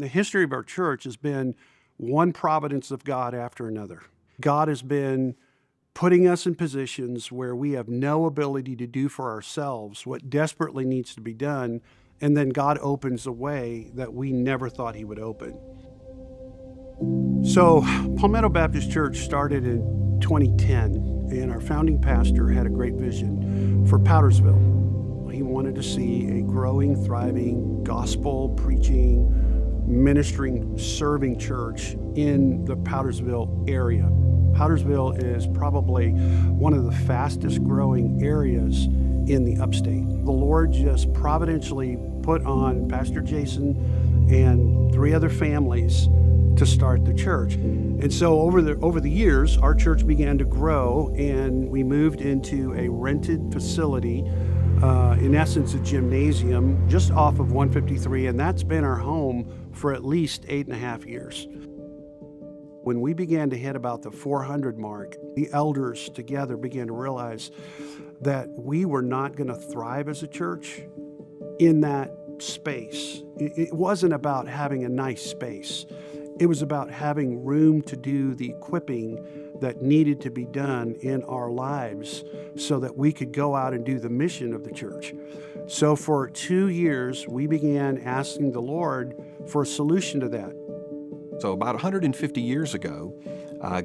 The history of our church has been one providence of God after another. God has been putting us in positions where we have no ability to do for ourselves what desperately needs to be done, and then God opens a way that we never thought He would open. So, Palmetto Baptist Church started in 2010, and our founding pastor had a great vision for Powdersville. He wanted to see a growing, thriving, gospel-preaching, ministering, serving church in the Powdersville area. Powdersville is probably one of the fastest growing areas in the upstate. The Lord just providentially put on Pastor Jason and 3 other families to start the church. And so over the years, our church began to grow, and we moved into a rented facility, in essence a gymnasium, just off of 153, and that's been our home for at least 8.5 years. When we began to hit about the 400 mark, the elders together began to realize that we were not going to thrive as a church in that space. It wasn't about having a nice space. It was about having room to do the equipping that needed to be done in our lives so that we could go out and do the mission of the church. So for 2 years, we began asking the Lord for a solution to that. So about 150 years ago,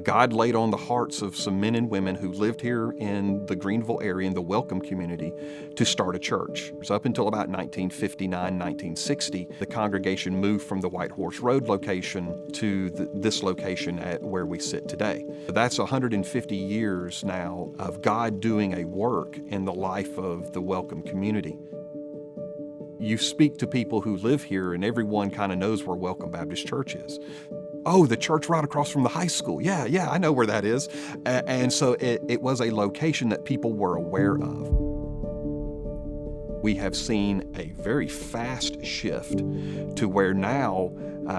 God laid on the hearts of some men and women who lived here in the Greenville area, in the Welcome community, to start a church. So up until about 1959, 1960, the congregation moved from the White Horse Road location to this location at where we sit today. That's 150 years now of God doing a work in the life of the Welcome community. You speak to people who live here, and everyone kind of knows where Welcome Baptist Church is. Oh, the church right across from the high school. Yeah, I know where that is. And so it was a location that people were aware of. We have seen a very fast shift to where now,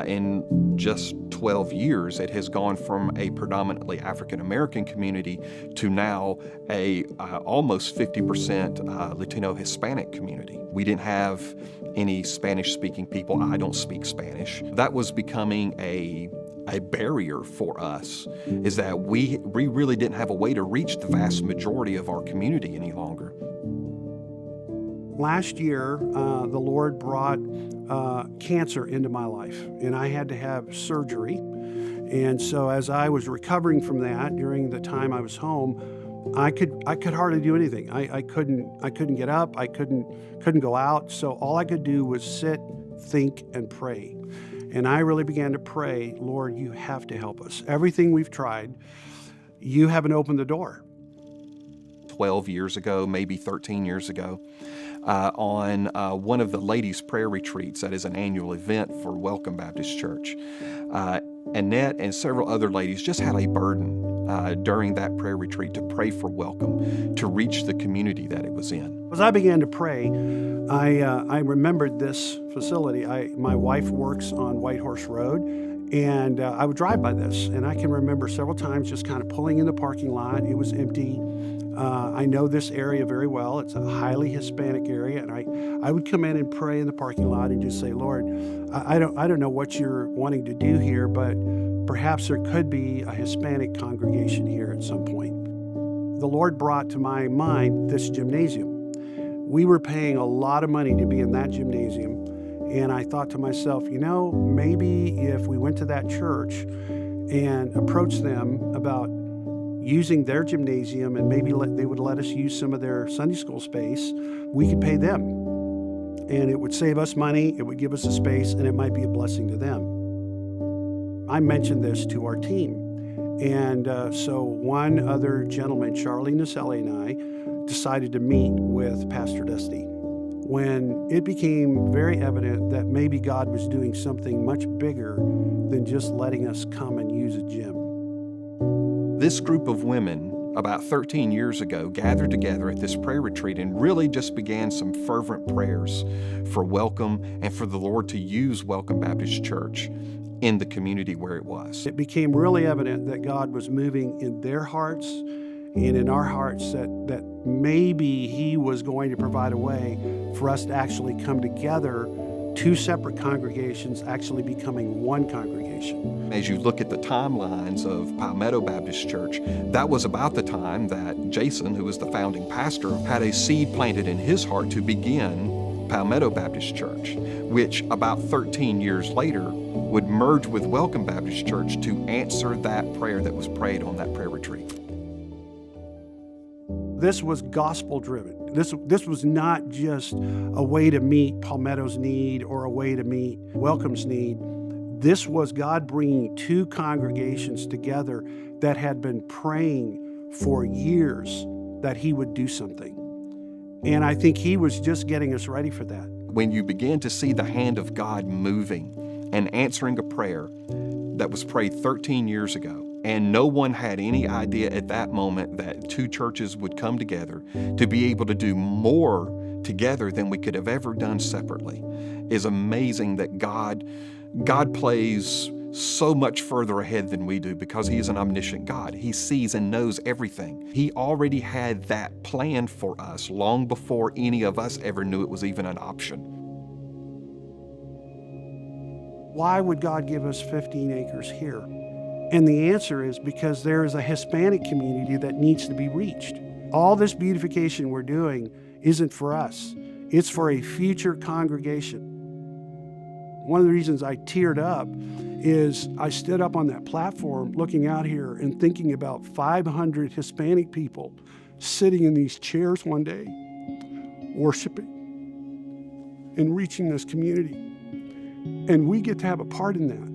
in just 12 years, it has gone from a predominantly African-American community to now a almost 50% Latino Hispanic community. We didn't have any Spanish-speaking people. I don't speak Spanish. That was becoming a barrier for us, is that we really didn't have a way to reach the vast majority of our community any longer. Last year, the Lord brought cancer into my life, and I had to have surgery. And so as I was recovering from that during the time I was home, I could hardly do anything. I couldn't get up. I couldn't go out. So all I could do was sit, think, and pray. And I really began to pray, Lord, you have to help us. Everything we've tried, you haven't opened the door. 12 years ago, maybe 13 years ago, on one of the ladies' prayer retreats, that is an annual event for Welcome Baptist Church, Annette and several other ladies just had a burden during that prayer retreat to pray for Welcome, to reach the community that it was in. As I began to pray, I remembered this facility. My wife works on White Horse Road, and I would drive by this, and I can remember several times just kind of pulling in the parking lot. It was empty. I know this area very well. It's a highly Hispanic area, and I would come in and pray in the parking lot and just say, Lord, I don't know what you're wanting to do here, but perhaps there could be a Hispanic congregation here at some point. The Lord brought to my mind this gymnasium. We were paying a lot of money to be in that gymnasium, and I thought to myself, maybe if we went to that church and approached them about using their gymnasium, and maybe they would let us use some of their Sunday school space, we could pay them. And it would save us money, it would give us a space, and it might be a blessing to them. I mentioned this to our team. And so one other gentleman, Charlie Naselli, and I decided to meet with Pastor Dusty when it became very evident that maybe God was doing something much bigger than just letting us come and use a gym. This group of women, about 13 years ago, gathered together at this prayer retreat and really just began some fervent prayers for Welcome and for the Lord to use Welcome Baptist Church in the community where it was. It became really evident that God was moving in their hearts and in our hearts, that maybe He was going to provide a way for us to actually come together two separate congregations actually becoming one congregation. As you look at the timelines of Palmetto Baptist Church, that was about the time that Jason, who was the founding pastor, had a seed planted in his heart to begin Palmetto Baptist Church, which about 13 years later would merge with Welcome Baptist Church to answer that prayer that was prayed on that prayer retreat. This was gospel-driven. This was not just a way to meet Palmetto's need or a way to meet Welcome's need. This was God bringing two congregations together that had been praying for years that He would do something. And I think He was just getting us ready for that. When you begin to see the hand of God moving and answering a prayer that was prayed 13 years ago, and no one had any idea at that moment that two churches would come together to be able to do more together than we could have ever done separately, is amazing that God plays so much further ahead than we do because He is an omniscient God. He sees and knows everything. He already had that planned for us long before any of us ever knew it was even an option. Why would God give us 15 acres here? And the answer is because there is a Hispanic community that needs to be reached. All this beautification we're doing isn't for us. It's for a future congregation. One of the reasons I teared up is I stood up on that platform looking out here and thinking about 500 Hispanic people sitting in these chairs one day, worshiping and reaching this community. And we get to have a part in that.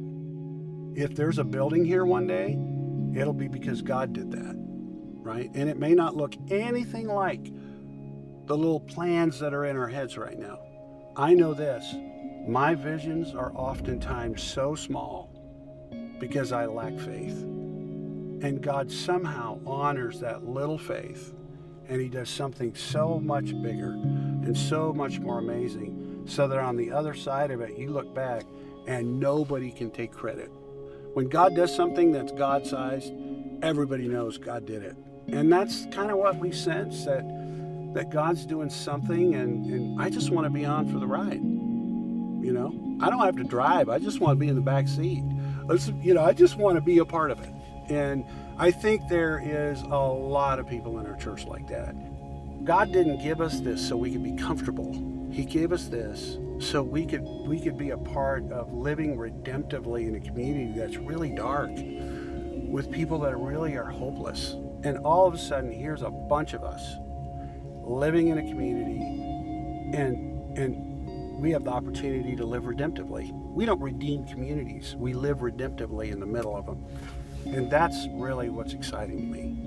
If there's a building here one day, it'll be because God did that, right? And it may not look anything like the little plans that are in our heads right now. I know this, my visions are oftentimes so small because I lack faith. And God somehow honors that little faith, and He does something so much bigger and so much more amazing, so that on the other side of it, you look back and nobody can take credit. When God does something that's God-sized, everybody knows God did it. And that's kind of what we sense, that God's doing something, and I just want to be on for the ride. You know, I don't have to drive. I just want to be in the back seat. I just want to be a part of it. And I think there is a lot of people in our church like that. God didn't give us this so we could be comfortable. He gave us this so we could be a part of living redemptively in a community that's really dark, with people that really are hopeless. And all of a sudden, here's a bunch of us living in a community, and we have the opportunity to live redemptively. We don't redeem communities. We live redemptively in the middle of them. And that's really what's exciting to me.